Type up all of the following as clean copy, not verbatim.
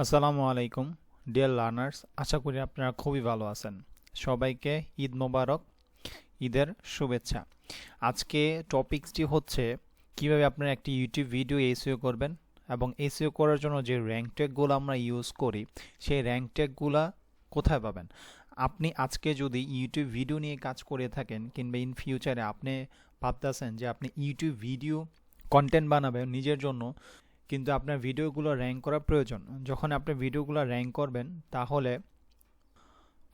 আসসালামু আলাইকুম dear learners, আশা করি আপনারা খুবই ভালো আছেন। সবাইকে ঈদ মোবারক, ঈদের শুভেচ্ছা। আজকে টপিকসটি হচ্ছে কিভাবে আপনারা একটি ইউটিউব ভিডিও এসইও করবেন এবং এসইও করার জন্য যে র্যাঙ্ক ট্যাগগুলো আমরা ইউজ করি সেই র্যাঙ্ক ট্যাগগুলো কোথায় পাবেন। আপনি আজকে যদি ইউটিউব ভিডিও নিয়ে কাজ করে থাকেন কিংবা ইন ফিউচারে আপনি ভাবতেছেন যে আপনি ইউটিউব ভিডিও কন্টেন্ট বানাবেন নিজের জন্য, কিন্তু আপনার ভিডিওগুলো র্যাঙ্ক করা প্রয়োজন। যখন আপনি ভিডিওগুলো র্যাঙ্ক করবেন তাহলে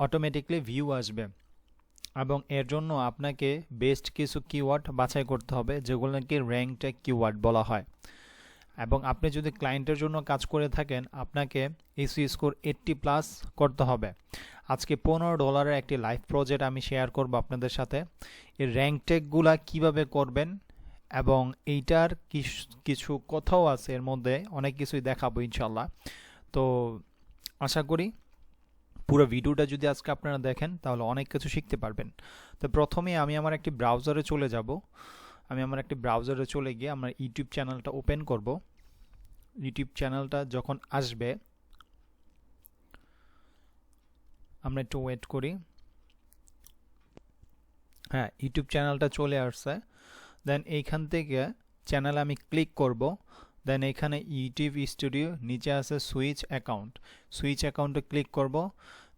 অটোমেটিকলি ভিউ আসবে এবং এর জন্য আপনাকে বেস্ট কিছু কিওয়ার্ড বাছাই করতে হবে যেগুলোকে র্যাঙ্ক ট্যাগ কিওয়ার্ড বলা হয়। এবং আপনি যদি ক্লায়েন্টের জন্য কাজ করে থাকেন আপনাকে এসইও স্কোর 80+ করতে হবে। আজকে $15 একটি লাইভ প্রজেক্ট আমি শেয়ার করব আপনাদের সাথে। এই র্যাঙ্ক ট্যাগগুলা কীভাবে করবেন এবং এইটার কিছু কথাও আছে, এর মধ্যে অনেক কিছুই দেখাবো ইনশাল্লাহ। তো আশা করি পুরো ভিডিওটা যদি আজকে আপনারা দেখেন তাহলে অনেক কিছু শিখতে পারবেন। তো প্রথমে আমি আমার একটি ব্রাউজারে চলে যাব। আমি আমার একটি ব্রাউজারে চলে গিয়ে আমার ইউটিউব চ্যানেলটা ওপেন করব। ইউটিউব চ্যানেলটা যখন আসবে আমরা একটু ওয়েট করি। হ্যাঁ, ইউটিউব চ্যানেলটা চলে আসছে। দেন এইখান থেকে চ্যানেলে আমি ক্লিক করব। দেন এখানে ইউটিউব স্টুডিও, নিচে আছে সুইচ অ্যাকাউন্ট। সুইচ অ্যাকাউন্টে ক্লিক করব।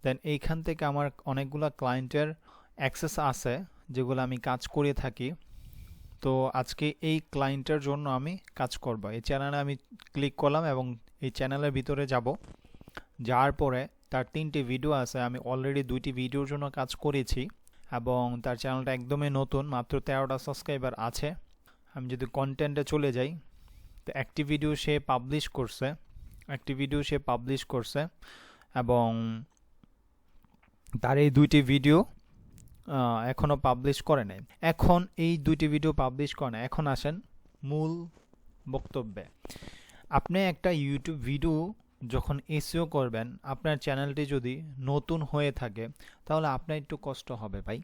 দেন এইখান থেকে আমার অনেকগুলো ক্লায়েন্টের অ্যাক্সেস আছে যেগুলো আমি কাজ করে থাকি। তো আজকে এই ক্লায়েন্টের জন্য আমি কাজ করব। এই চ্যানেলে আমি ক্লিক করলাম এবং এই চ্যানেলের ভিতরে যাব। যাওয়ার পরে তার 3টি ভিডিও আছে, আমি অলরেডি 2টি ভিডিওর জন্য কাজ করেছি এবং তার চ্যানেলটা একদমই নতুন, মাত্র 13টা সাবস্ক্রাইবার আছে। আমি যদি কন্টেন্টে চলে যাই তো একটি ভিডিও সে পাবলিশ করছে এবং তার এই 2টি ভিডিও এখনও পাবলিশ করে নাই। এখন এই 2টি ভিডিও পাবলিশ করে না। এখন আসেন মূল বক্তব্যে। আপনি একটা ইউটিউব ভিডিও যখন এসইও করবেন, আপনার চ্যানেলটি যদি নতুন হয়ে থাকে তাহলে আপনার একটু কষ্ট হবে ভাই।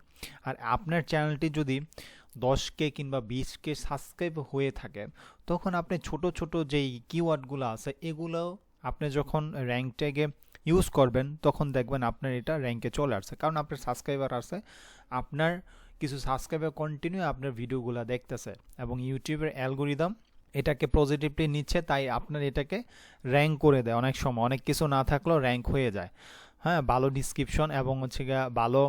আর আপনার চ্যানেলটি যদি 10K কিংবা 20K সাবস্ক্রাইব হয়ে থাকে তখন আপনি ছোট ছোট যেই কিওয়ার্ডগুলো আছে এগুলো আপনি যখন র্যাঙ্ক ট্যাগে ইউজ করবেন তখন দেখবেন আপনার এটা র্যাঙ্কে চলে আসছে, কারণ আপনার সাবস্ক্রাইবার আছে, আপনার কিছু সাবস্ক্রাইবার কন্টিনিউ আপনার ভিডিওগুলো দেখতেছে এবং ইউটিউবের অ্যালগোরিদম এটাকে পজিটিভলি নিচ্ছে, তাই আপনার এটাকে র্যাঙ্ক করে দেয়। অনেক সময় অনেক কিছু না থাকলেও র্যাঙ্ক হয়ে যায়। হ্যাঁ, ভালো ডিসক্রিপশন এবং হচ্ছে গিয়ে ভালো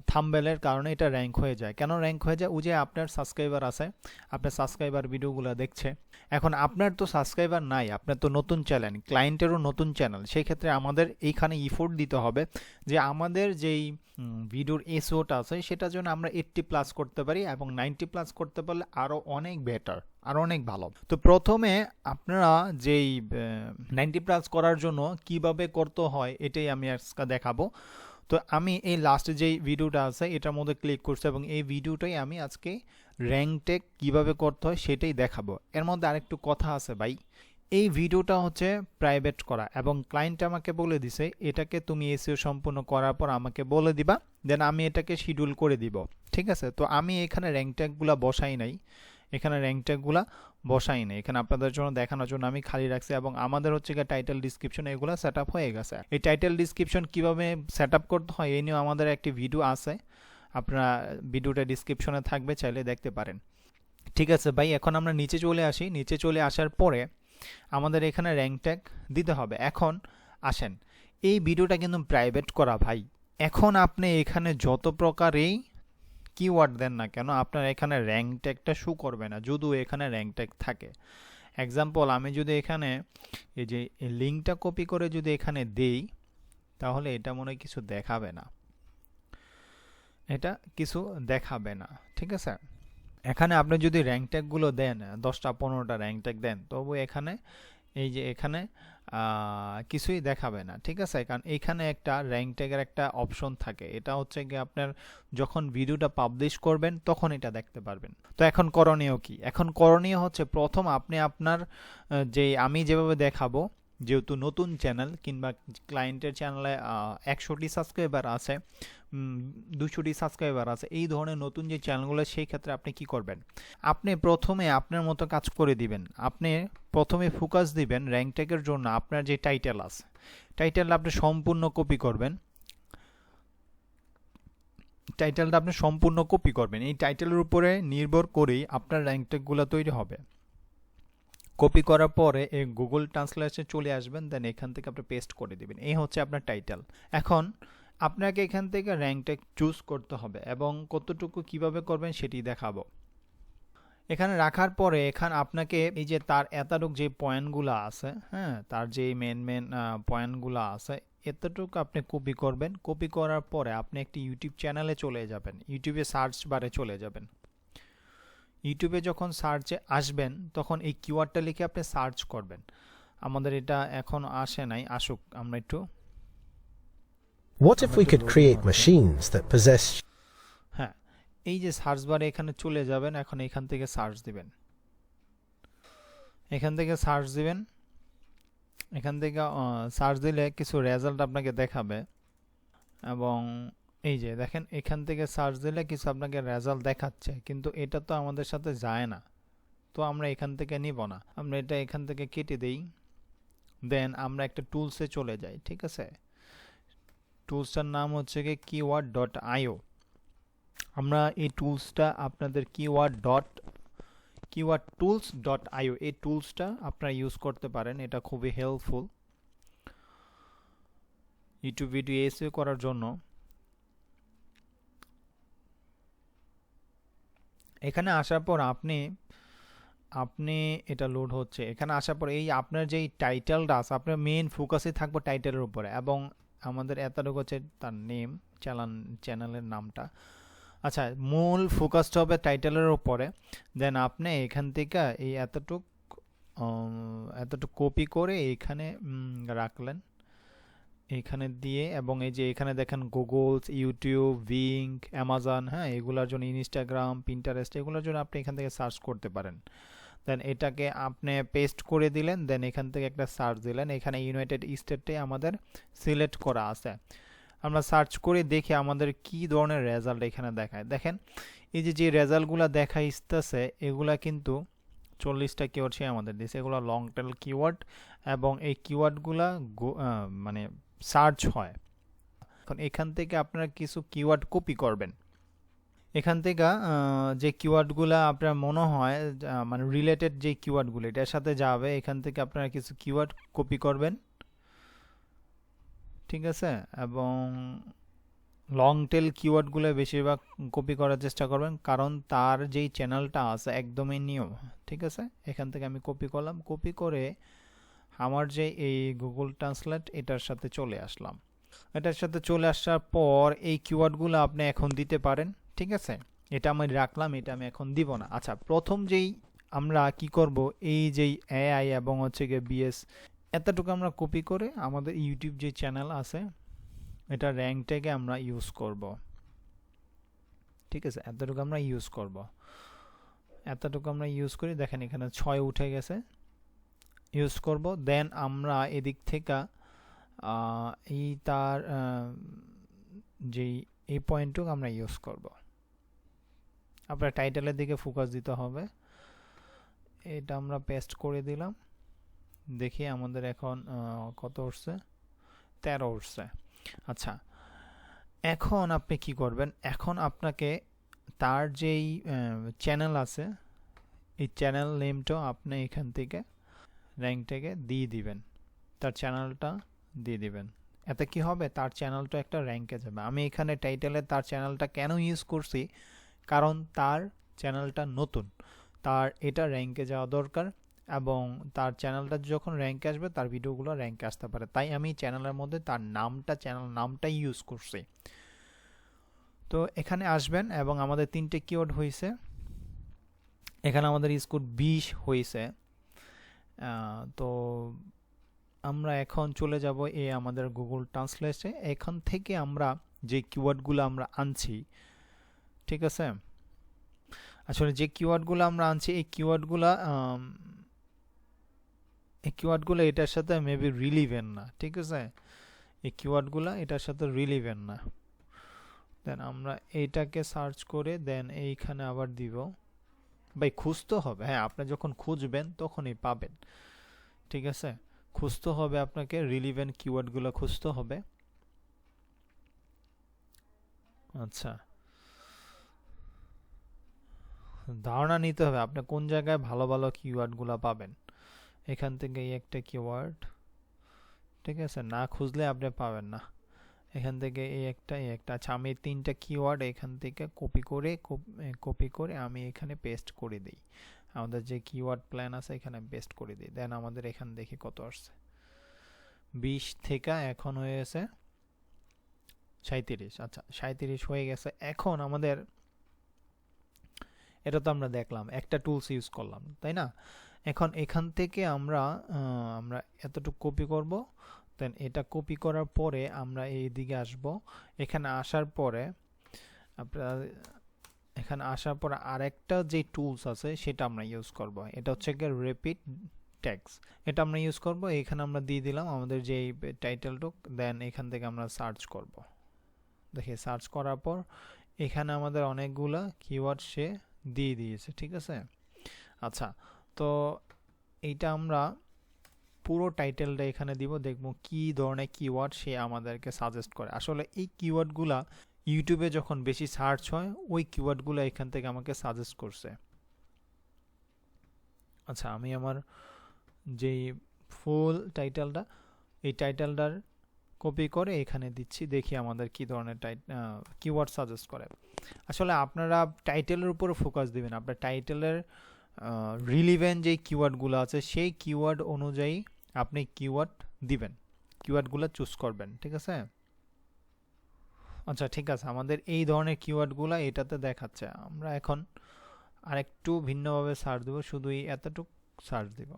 থাম্বনেলের কারণে এটা র্যাঙ্ক হয়ে যায়। কেন র্যাঙ্ক হয়ে যায়? ওই যে আপনার সাবস্ক্রাইবার আছে, আপনার সাবস্ক্রাইবার ভিডিওগুলো দেখছে। এখন আপনার তো সাবস্ক্রাইবার নাই, আপনার তো নতুন চ্যানেল, ক্লায়েন্টেরও নতুন চ্যানেল। সেই ক্ষেত্রে আমাদের এইখানে ইফোর্ট দিতে হবে যে আমাদের যেই ভিডিওর এসওটা আছে সেটা যেন আমরা 80+ করতে পারি এবং 90+ করতে পারলে আরও অনেক বেটার, আরও অনেক ভালো। তো প্রথমে আপনারা যেই 90+ করার জন্য কিভাবে করতে হয় এটাই আমি আজকে দেখাবো। তো আমি এই লাস্টে যেই ভিডিওটা আছে এটার মধ্যে ক্লিক করছি এবং এই ভিডিওটাই আমি আজকে র্যাঙ্ক ট্যাগ কীভাবে করতে হয় সেটাই দেখাবো। এর মধ্যে আরেকটু কথা আছে ভাই, এই ভিডিওটা হচ্ছে প্রাইভেট করা এবং ক্লায়েন্ট আমাকে বলে দিছে এটাকে তুমি এসইও সম্পূর্ণ করার পর আমাকে বলে দিবা, দেন আমি এটাকে শিডিউল করে দিব। ঠিক আছে, তো আমি এখানে র্যাঙ্ক ট্যাগগুলো বসাই নাই, এখানে আপনাদের জন্য দেখানোর জন্য আমি খালি রাখছি এবং আমাদের হচ্ছে গিয়ে টাইটেল ডিসক্রিপশন এগুলো সেট আপ হয়ে গেছে। এই টাইটেল ডিসক্রিপশন কীভাবে সেট আপ করতে হয় এই নিয়ে আমাদের একটি ভিডিও আছে, আপনারা ভিডিওটা ডিসক্রিপশনে থাকবে, চাইলে দেখতে পারেন। ঠিক আছে ভাই, এখন আমরা নিচে চলে আসি। নিচে চলে আসার পরে আমাদের এখানে র্যাঙ্ক ট্যাগ দিতে হবে। এখন আসেন, এই ভিডিওটা কিন্তু প্রাইভেট করা ভাই। এখন আপনি এখানে যত প্রকারেই কিওয়ার্ড দেন না কেন আপনার এখানে র্যাঙ্ক ট্যাগটা শো করবে না যদিও এখানে র্যাঙ্ক ট্যাগ থাকে। এক্সাম্পল, আমি যদি এখানে এই যে লিঙ্কটা কপি করে যদি এখানে দেই তাহলে এটা মনে হয় কিছু দেখাবে না, ঠিক আছে। এখানে আপনি যদি র্যাঙ্ক ট্যাগগুলো দেন 10টা 15টা র্যাঙ্ক ট্যাগ দেন তবু এখানে এই যে এখানে কিছুই দেখাবে না, ঠিক আছে। কারণ এইখানে একটা র্যাঙ্ক ট্যাগের একটা অপশন থাকে, এটা হচ্ছে গিয়ে আপনার যখন ভিডিওটা পাবলিশ করবেন তখন এটা দেখতে পারবেন। তো এখন করণীয় কি? এখন করণীয় হচ্ছে প্রথম আপনি আপনার আমি যেভাবে দেখাবো যেহেতু নতুন চ্যানেল কিংবা ক্লায়েন্টের চ্যানেলে 100টি সাবস্ক্রাইবার আছে, 200টি সাবস্ক্রাইবার আছে, এই ধরনের নতুন যে চ্যানেলগুলো, সেই ক্ষেত্রে আপনি কি করবেন, আপনি প্রথমে আপনার মতো কাজ করে দিবেন। আপনি প্রথমে ফোকাস দিবেন র্যাঙ্ক ট্যাগের জন্য আপনার যে টাইটেল আছে, টাইটেলটা আপনি সম্পূর্ণ কপি করবেন। টাইটেলটা আপনি সম্পূর্ণ কপি করবেন। এই টাইটেলের উপরে নির্ভর করেই আপনার র্যাঙ্ক ট্যাগগুলো তৈরি হবে। কপি করার পরে এই গুগল ট্রান্সলেশনে চলে আসবেন, দেন এখান থেকে আপনি পেস্ট করে দিবেন। এই হচ্ছে আপনার টাইটেল। এখন আপনাকে এখান থেকে র্যাঙ্ক ট্যাগ চুজ করতে হবে এবং কতটুকু কিভাবে করবেন সেটি দেখাবো। এখানে রাখার পরে এখানে আপনাকে এই যে তার এতটুক যে পয়েন্টগুলো আছে, হ্যাঁ, তার যে মেন পয়েন্টগুলো আছে, এতটুকু আপনি কপি করবেন। কপি করার পরে আপনি একটি ইউটিউব চ্যানেলে চলে যাবেন, ইউটিউবে সার্চ বারে চলে যাবেন। ইউটিউবে যখন সার্চে আসবেন তখন এই কিওয়ার্ডটা লিখে আপনি সার্চ করবেন। আমাদের এটা এখন আসে নাই, আসুক, আমরা একটু What if we could create machines that possess হ্যাঁ, এই যে সার্চ বারে এখানে চলে যাবেন, এখন এখান থেকে সার্চ দিবেন। এখান থেকে সার্চ দিবেন, এখান থেকে সার্চ দিলে কিছু রেজাল্ট আপনাকে দেখাবে এবং এই যে দেখেন এখান থেকে সার্চ দিলে কিছু আপনাকে রেজাল্ট দেখাচ্ছে, কিন্তু এটা তো আমাদের সাথে যায় না, তো আমরা এখান থেকে নিব না, আমরা এটা এখান থেকে কেটে দেই। দেন আমরা একটা টুলসে চলে যাই, ঠিক আছে। টুলসটার নাম হচ্ছে কি keyword.io। আমরা এই টুলসটা আপনাদের keywordtools.io এই টুলসটা আপনারা ইউজ করতে পারেন। এটা খুবই হেল্পফুল ইউটিউব ভিডিও এসইও করার জন্য। এখানে আসার পর আপনি এটা লোড হচ্ছে। এখানে আসার পর এই আপনার যেই টাইটেলটা আছে, আপনার মেইন ফোকাসই থাকবে টাইটেলের উপরে এবং আমাদের এতটুকু হচ্ছে তার নেম, চ্যানেলের নামটা। আচ্ছা, মূল ফোকাসটা হবে টাইটেলের উপরে। দেন আপনি এখান থেকে এই এতটুক কপি করে এখানে রাখলেন, এখানে দিয়ে, এবং এই যে এখানে দেখেন গুগল, ইউটিউব, বিং, অ্যামাজন, হ্যাঁ, এগুলোর জন্য ইনস্টাগ্রাম, পিন্টারেস্ট, এগুলোর জন্য আপনি এখান থেকে সার্চ করতে পারেন। দেন এটাকে আপনি পেস্ট করে দিলেন, দেন এখান থেকে একটা সার্চ দিলেন। এখানে ইউনাইটেড স্টেটে আমাদের সিলেক্ট করা আছে। আমরা সার্চ করে দেখি আমাদের কি ধরনের রেজাল্ট এখানে দেখায়। দেখেন এই যে রেজাল্টগুলো দেখাইতেছে, এগুলা কিন্তু 40টা কিওয়ার্ড সে আমাদের দিয়েছে। এগুলো লং টেল কিওয়ার্ড এবং এই কিওয়ার্ডগুলা মানে সার্চ হয়। এখন এখান থেকে আপনারা কিছু কিওয়ার্ড কপি করবেন। এখান থেকে যে কিওয়ার্ডগুলো আপনার মনে হয় মানে রিলেটেড যে কিওয়ার্ডগুলো এটার সাথে যাবে, এখান থেকে আপনারা কিছু কিওয়ার্ড কপি করবেন, ঠিক আছে। এবং লং টেল কিওয়ার্ডগুলো বেশিরভাগ কপি করার চেষ্টা করবেন, কারণ তার যেই চ্যানেলটা আছে একদমই নিউ, ঠিক আছে। এখান থেকে আমি কপি করলাম, কপি করে আমার যে এই গুগল ট্রান্সলেট এটার সাথে চলে আসলাম। এটার সাথে চলে আসার পর এই কিওয়ার্ডগুলো আপনি এখন দিতে পারেন, ঠিক আছে। এটা আমি রাখলাম, এটা আমি এখন দিব না। আচ্ছা, প্রথম যেই আমরা কি করব, এই যেই এআই এবং হচ্ছে গিয়ে বিএস, এতটুকু আমরা কপি করে আমাদের ইউটিউব যে চ্যানেল আছে এটা র্যাঙ্ক ট্যাগে আমরা ইউজ করব, ঠিক আছে। এতটুকু আমরা ইউজ করব, এতটুকু আমরা ইউজ করি। দেখেন এখানে 6 উঠে গেছে, ইউজ করব। দেন আমরা এদিক থেকে এই তার যেই এই পয়েন্টটুকু আমরা ইউজ করব। আপনার টাইটেলের দিকে ফোকাস দিতে হবে। এটা আমরা পেস্ট করে দিলাম। দেখি আমাদের এখন কত উঠছে, 13 উঠছে। আচ্ছা, এখন আপনি কি করবেন, এখন আপনাকে তার যেই চ্যানেল আছে এই চ্যানেল নেমটা আপনি এখান থেকে র্যাঙ্ক থেকে দিয়ে দিবেন, তার চ্যানেলটা দিয়ে দিবেন। এতে কি হবে, তার চ্যানেলটা একটা র্যাঙ্কে যাবে। আমি এখানে টাইটেলে তার চ্যানেলটা কেন ইউজ করছি, কারণ তার চ্যানেলটা নতুন, তার এটা র্যাঙ্কে যাওয়া দরকার এবং তার চ্যানেলটা যখন র্যাঙ্কে আসবে তার ভিডিওগুলো র্যাঙ্কে আসতে পারে, তাই আমি চ্যানেলের মধ্যে তার চ্যানেল নামটা ইউজ করছি। তো এখানে আসবেন এবং আমাদের 3টে কিওয়ার্ড হয়েছে। এখানে আমাদের স্কোর 20 হয়েছে। তো আমরা এখন চলে যাব আমাদের গুগল ট্রান্সলেটে। এখান থেকে আমরা যে কিওয়ার্ডগুলো আমরা আনছি, ঠিক আছে, আসলে যে কিওয়ার্ডগুলো আমরা আনছি এই কিওয়ার্ডগুলো এই কিওয়ার্ডগুলো এটার সাথে মেবি রিলিভেন্ট না, ঠিক আছে? এই কিওয়ার্ডগুলো এটার সাথে রিলিভেন্ট না। দেন আমরা এইটাকে সার্চ করে দেন এইখানে আবার দিব। ভাই খুঁজতে হবে, হ্যাঁ আপনি যখন খুঁজবেন তখনই পাবেন, ঠিক আছে? খুঁজতে হবে আপনাকে, রিলিভেন্ট কিওয়ার্ডগুলো খুঁজতে হবে। আচ্ছা, ধারণা নিতে হবে আপনি কোন জায়গায় ভালো ভালো কিওয়ার্ডগুলো পাবেন। এখান থেকে এই একটা কিওয়ার্ড, ঠিক আছে, না খুঁজলে আপনি পাবেন না। এখান থেকে এই একটা আচ্ছা আমি তিনটা কিওয়ার্ড এখান থেকে কপি করে আমি এখানে পেস্ট করে দিই। আমাদের যে কিওয়ার্ড প্ল্যান আছে এখানে পেস্ট করে দিই। দেন আমাদের এখানে দেখি কত আসছে, 20 থেকে এখন হয়ে গেছে 37। আচ্ছা 37 হয়ে গেছে। এখন আমাদের এটা তো আমরা দেখলাম, একটা টুলস ইউজ করলাম, তাই না? এখন এখান থেকে আমরা এতটুকু কপি করব। দেন এটা কপি করার পরে আমরা এই দিকে আসব। এখানে আসার পরে আরেকটা যে টুলস আছে সেটা আমরা ইউজ করব। এটা হচ্ছে গিয়ে রিপিট ট্যাগস। এটা আমরা ইউজ করব। এখানে আমরা দিয়ে দিলাম আমাদের যে টাইটেলটুক। দেন এখান থেকে আমরা সার্চ করব। দেখি সার্চ করার পর এখানে আমাদের অনেকগুলা কিওয়ার্ড সে দিয়ে দিয়েছে, ঠিক আছে? আচ্ছা, তো এইটা আমরা পুরো টাইটেলটা এখানে দিব, দেখব কি ধরনের কিওয়ার্ড সে আমাদেরকে সাজেস্ট করে। আসলে এই কিওয়ার্ডগুলা ইউটিউবে যখন বেশি সার্চ হয় ওই কিওয়ার্ডগুলো এখান থেকে আমাকে সাজেস্ট করছে। আচ্ছা, আমি আমার যেই ফুল টাইটেলটা, এই টাইটেলটার কপি করে এখানে দিচ্ছি, দেখি আমাদের কি ধরনের কিওয়ার্ড সাজেস্ট করে। আসলে আপনারা টাইটেলের উপরে ফোকাস দিবেন। আপনার টাইটেলের রিলিভেন্ট যেই কিওয়ার্ডগুলো আছে সেই কিওয়ার্ড অনুযায়ী আপনি কিওয়ার্ড দিবেন, কিওয়ার্ডগুলো চুজ করবেন, ঠিক আছে? আচ্ছা ঠিক আছে, আমাদের এই ধরনের কিওয়ার্ডগুলো এটাতে দেখাচ্ছে। আমরা এখন আরেকটু ভিন্নভাবে সার্চ দেব, শুধু এই এতটুক সার্চ দিব,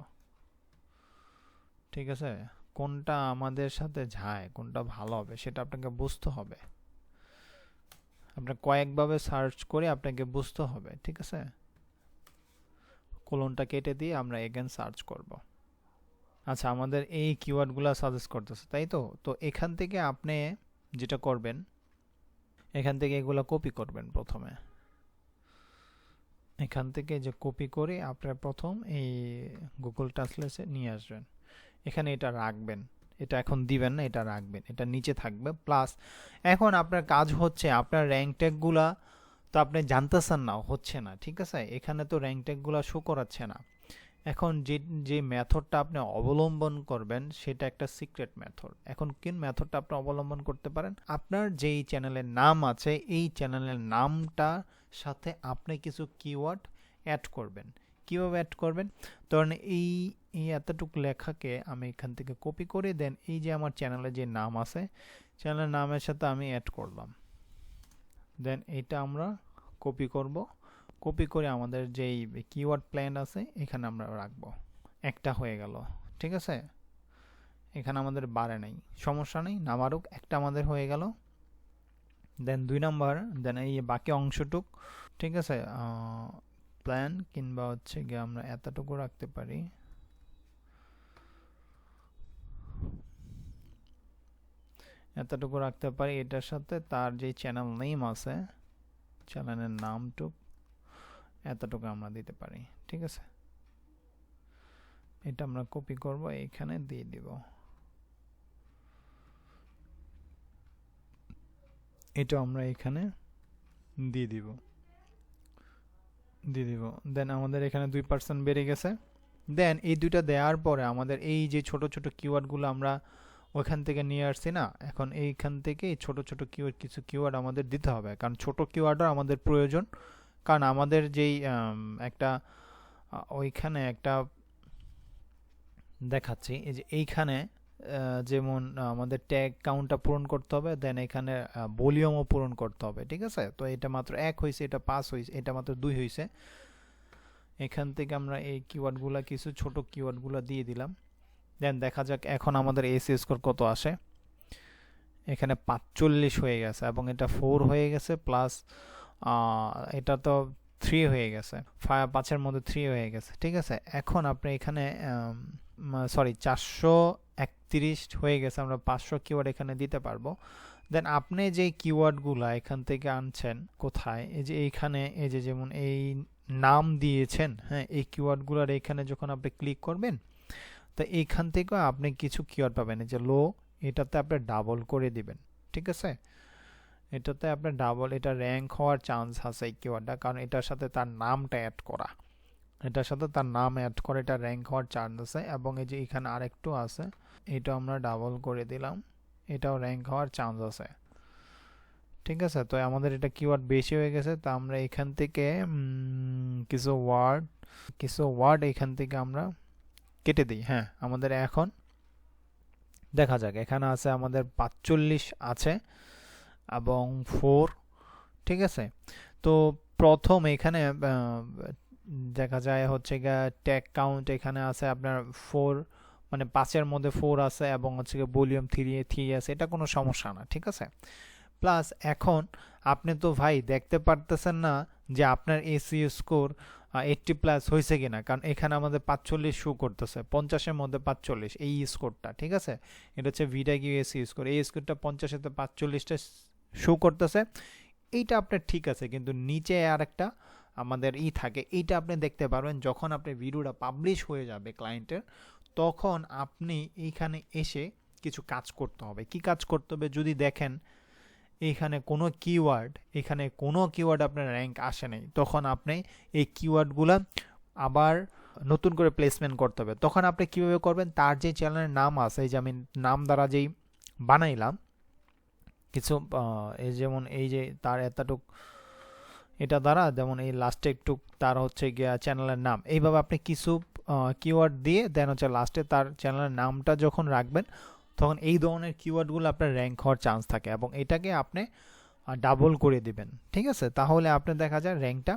ঠিক আছে? কোনটা আমাদের সাথে যায়, কোনটা ভালো হবে সেটা আপনাকে বুঝতে হবে। আপনার কয়েকভাবে সার্চ করে আপনাকে বুঝতে হবে, ঠিক আছে? কোলনটা কেটে দিয়ে আমরা এগেন সার্চ করব। আচ্ছা, আমাদের এই কিওয়ার্ডগুলো সাজেস্ট করতেছে, তাই তো? তো এখান থেকে আপনি যেটা করবেন, এখান থেকে এগুলো কপি করবেন প্রথমে। এখান থেকে যে কপি করে আপনার প্রথম এই গুগল ট্রান্সলেটে নিয়ে আসবেন। এখানে এটা রাখবেন, এটা এখন দিবেন না, এটা রাখবেন, এটা নিচে থাকবে। প্লাস এখন আপনার কাজ হচ্ছে আপনার র্যাঙ্ক ট্যাগগুলা তো আপনি জানতেছেন না, হচ্ছে না, ঠিক আছে? এখানে তো র্যাঙ্ক ট্যাগগুলা শো করাচ্ছে না। এখন যে মেথডটা আপনি অবলম্বন করবেন সেটা একটা সিক্রেট মেথড। এখন কোন মেথডটা আপনি অবলম্বন করতে পারেন? আপনার যেই চ্যানেলের নাম আছে এই চ্যানেলের নামটা সাথে আপনি কিছু কিওয়ার্ড অ্যাড করবেন। কিভাবে অ্যাড করবেন? ধরেন এই এতটুকু লেখাকে আমি এখান থেকে কপি করে দেন এই যে আমার চ্যানেলের যে নাম আছে চ্যানেলের নামের সাথে আমি অ্যাড করলাম। দেন এটা আমরা কপি করব, কপি করে আমাদের যেই কিওয়ার্ড প্ল্যান আছে এখানে আমরা রাখবো। একটা হয়ে গেল, ঠিক আছে? এখানে আমাদের বাড়ে নাই, সমস্যা নেই, না বাড়ুক, একটা আমাদের হয়ে গেল। দেন 2 নাম্বার, দেন এই বাকি অংশটুক, ঠিক আছে, প্ল্যান কিংবা হচ্ছে গিয়ে আমরা এতটুকু রাখতে পারি। এতটুকু রাখতে পারি, এটার সাথে তার যে চ্যানেল নেম আছে চ্যানেলের নামটুক এতটুকু আমরা দিতে পারি, ঠিক আছে? এটা আমরা কপি করব, এখানে দিয়ে দিব। এটা আমরা এখানে দিয়ে দিব। দেন আমাদের এখানে 2% বেড়ে গেছে। দেন এই দুইটা দেওয়ার পরে আমাদের এই যে ছোট ছোট কিওয়ার্ডগুলো আমরা ওইখান থেকে নিয়ে আসছি না, এখন এইখান থেকে ছোট ছোট কিছু কিওয়ার্ড আমাদের দিতে হবে, কারণ ছোট কিওয়ার্ডও আমাদের প্রয়োজন। কারণ আমাদের যেই একটা ওইখানে একটা দেখাচ্ছি, এই যে এইখানে যেমন আমাদের ট্যাগ কাউন্টটা পূরণ করতে হবে, দেন এখানে ভলিউমও পূরণ করতে হবে, ঠিক আছে? তো এটা মাত্র 1 হয়েছে, এটা 5 হয়েছে, এটা মাত্র 2 হয়েছে। এখান থেকে আমরা এই কিওয়ার্ডগুলো কিছু ছোট কিওয়ার্ডগুলো দিয়ে দিলাম। দেন দেখা যাক এখন আমাদের এসি স্কোর কত আসে। এখানে 45 হয়ে গেছে এবং এটা 4 হয়ে গেছে, প্লাস এটা তো 3 হয়ে গেছে, 5-এর মধ্যে 3 হয়ে গেছে, ঠিক আছে। এখন আপনি এখানে সরি 431 হয়ে গেছে, আমরা 500 কিওয়ার্ড এখানে দিতে পারবো। দেন আপনি যে কিওয়ার্ডগুলা এখান থেকে আনছেন কোথায়, এই যে এইখানে, এই যে যেমন এই নাম দিয়েছেন, হ্যাঁ, এই কিওয়ার্ডগুলোর এখানে যখন আপনি ক্লিক করবেন, তো এইখান থেকে আপনি কিছু কিওয়ার্ড পাবেন। এই যে লো, এটাতে আপনি ডাবল করে দিবেন, ঠিক আছে। এটাতে আপনি ডাবল, এটা র্যাঙ্ক হওয়ার চান্স আছে এই কিওয়ার্ডটা, কারণ এটার সাথে তার নামটা অ্যাড করা, এটার সাথে তার নাম অ্যাড করে এটা র্যাঙ্ক হওয়ার চান্স আছে। এবং এই যে এখানে আরেকটু আছে, এটা আমরা ডাবল করে দিলাম, এটাও র্যাঙ্ক হওয়ার চান্স আছে, ঠিক আছে। তো আমাদের এটা কিওয়ার্ড বেশি হয়ে গেছে, তো আমরা এখান থেকে কিছু ওয়ার্ড এখান থেকে আমরা কেটে দিই। হ্যাঁ, আমাদের এখন দেখা যাক, এখানে আছে আমাদের 45 আছে এবং 4, ঠিক আছে। তো প্রথম এখানে দেখা যায় হচ্ছে গিয়ে ট্যাগ কাউন্ট এখানে আছে আপনার 4, মানে 5-এর মধ্যে 4 আছে এবং হচ্ছে গিয়ে ভলিউম 3 আছে, এটা কোনো সমস্যা না, ঠিক আছে। প্লাস এখন আপনি তো ভাই দেখতে পারতেছেন না যে আপনার এসইও স্কোর 80+ হয়েছে কিনা, কারণ এখানে আমাদের 45 শো করতেছে, 50-এর মধ্যে 45 এই স্কোরটা, ঠিক আছে। এটা হচ্ছে ভিডাকিউ এসইও স্কোর, এই স্কোরটা 50-এতে 45টা শো করতেছে, এইটা আপনার ঠিক আছে। কিন্তু নিচে আর একটা আমাদের থাকে, এইটা আপনি দেখতে পারবেন যখন আপনার ভিডিওটা পাবলিশ হয়ে যাবে ক্লায়েন্টের, তখন আপনি এইখানে এসে কিছু কাজ করতে হবে। কি কাজ করতে হবে? যদি দেখেন এখানে কোনো কিওয়ার্ড আপনার র্যাঙ্ক আসে নাই, তখন আপনি এই কিওয়ার্ডগুলো আবার নতুন করে প্লেসমেন্ট করতে হবে। তখন আপনি কিভাবে করবেন? তার যে চ্যানেলের নাম আছে, এই যে আমি নাম দ্বারা যেই বানাইলাম কিছু, এই যেমন এই যে তার এতটুক, এটা দ্বারা যেমন এই লাস্টে একটু তার হচ্ছে গিয়া চ্যানেলের নাম, এইভাবে আপনি কিছু কিওয়ার্ড দিয়ে দেন হচ্ছে লাস্টে তার চ্যানেলের নামটা যখন রাখবেন, তখন এই ধরনের কিওয়ার্ডগুলো আপনার র্যাঙ্ক হওয়ার চান্স থাকে এবং এটাকে আপনি ডাবল করে দিবেন, ঠিক আছে। তাহলে আপনি দেখা যায় র্যাঙ্কটা,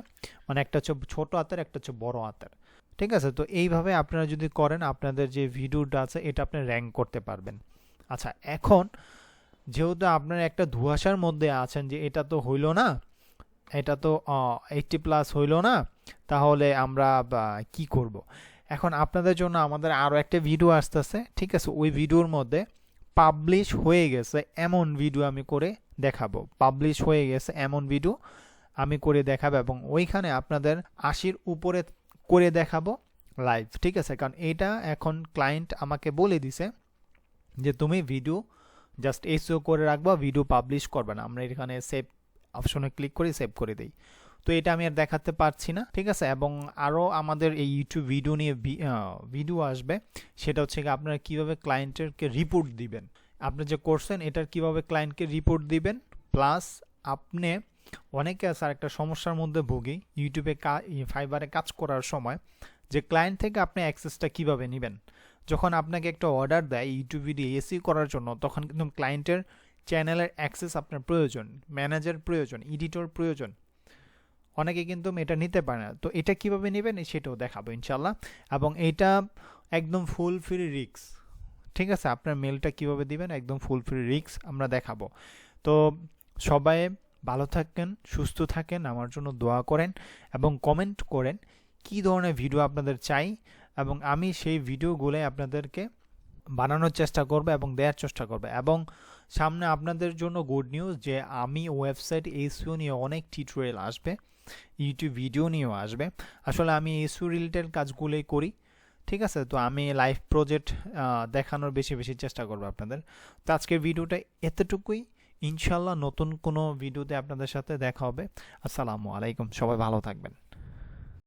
মানে একটা হচ্ছে ছোট হাতের, একটা হচ্ছে বড় হাতের, ঠিক আছে। তো এইভাবে আপনারা যদি করেন, আপনাদের যে ভিডিওটা আছে এটা আপনি র্যাঙ্ক করতে পারবেন। আচ্ছা, এখন যেহেতু আপনারা একটা ধোঁয়াশার মধ্যে আছেন যে এটা তো হইল না, এটা তো 80+ হইল না, তাহলে আমরা কি করব? এখন আপনাদের জন্য আমাদের আরও একটা ভিডিও আসতেছে, ঠিক আছে। ওই ভিডিওর মধ্যে পাবলিশ হয়ে গেছে এমন ভিডিও আমি করে দেখাবো, পাবলিশ হয়ে গেছে এমন ভিডিও আমি করে দেখাবো, এবং ওইখানে আপনাদের 80-র উপরে করে দেখাবো লাইভ, ঠিক আছে। কারণ এটা এখন ক্লায়েন্ট আমাকে বলে দিছে যে তুমি ভিডিও জাস্ট এসইও করে রাখবা, ভিডিও পাবলিশ করবে না। আমরা এখানে সেভ অপশনে ক্লিক করে সেভ করে দিই। তো এটা আমি আর দেখাতে পারছি না, ঠিক আছে। এবং আরও আমাদের এই ইউটিউব ভিডিও নিয়ে ভিডিও আসবে, সেটা হচ্ছে আপনারা কীভাবে ক্লায়েন্টেরকে রিপোর্ট দিবেন, আপনি যে করছেন এটার কীভাবে ক্লায়েন্টকে রিপোর্ট দিবেন। প্লাস আপনি অনেকে আছে আর একটা সমস্যার মধ্যে ভুগি ইউটিউবে ফাইবারে কাজ করার সময়, যে ক্লায়েন্ট থেকে আপনি অ্যাক্সেসটা কীভাবে নেবেন। যখন আপনাকে একটা অর্ডার দেয় ইউটিউব ভিডিও এসইও করার জন্য, তখন কিন্তু ক্লায়েন্টের চ্যানেলের অ্যাক্সেস আপনার প্রয়োজন, ম্যানেজার প্রয়োজন, এডিটর প্রয়োজন, অনেকে কিন্তু এটা নিতে পারে না। তো এটা কিভাবে নেবেন সেটাও দেখাবো ইনশাল্লাহ, এবং এটা একদম ফুল ফ্রি রিস্ক, ঠিক আছে। আপনার মেলটা কিভাবে দিবেন একদম ফুল ফ্রি রিস্ক আমরা দেখাবো। তো সবাই ভালো থাকেন, সুস্থ থাকেন, আমার জন্য দোয়া করেন এবং কমেন্ট করেন কি ধরনের ভিডিও আপনাদের চাই, এবং আমি সেই ভিডিওগুলো আপনাদেরকে বানানোর চেষ্টা করব এবং দেওয়ার চেষ্টা করব। এবং সামনে আপনাদের জন্য গুড নিউজ যে আমি ওয়েবসাইট এসইও নিয়ে অনেক টিউটোরিয়াল আসবে, ইউটিউব ভিডিও নিয়েও আসবে। আসলে আমি এসইও রিলেটেড কাজগুলোই করি, ঠিক আছে। তো আমি লাইভ প্রজেক্ট দেখানোর বেশি বেশি চেষ্টা করব আপনাদের। তো আজকের ভিডিওটা এতটুকুই, ইনশাল্লাহ নতুন কোনো ভিডিওতে আপনাদের সাথে দেখা হবে। আসসালামু আলাইকুম, সবাই ভালো থাকবেন।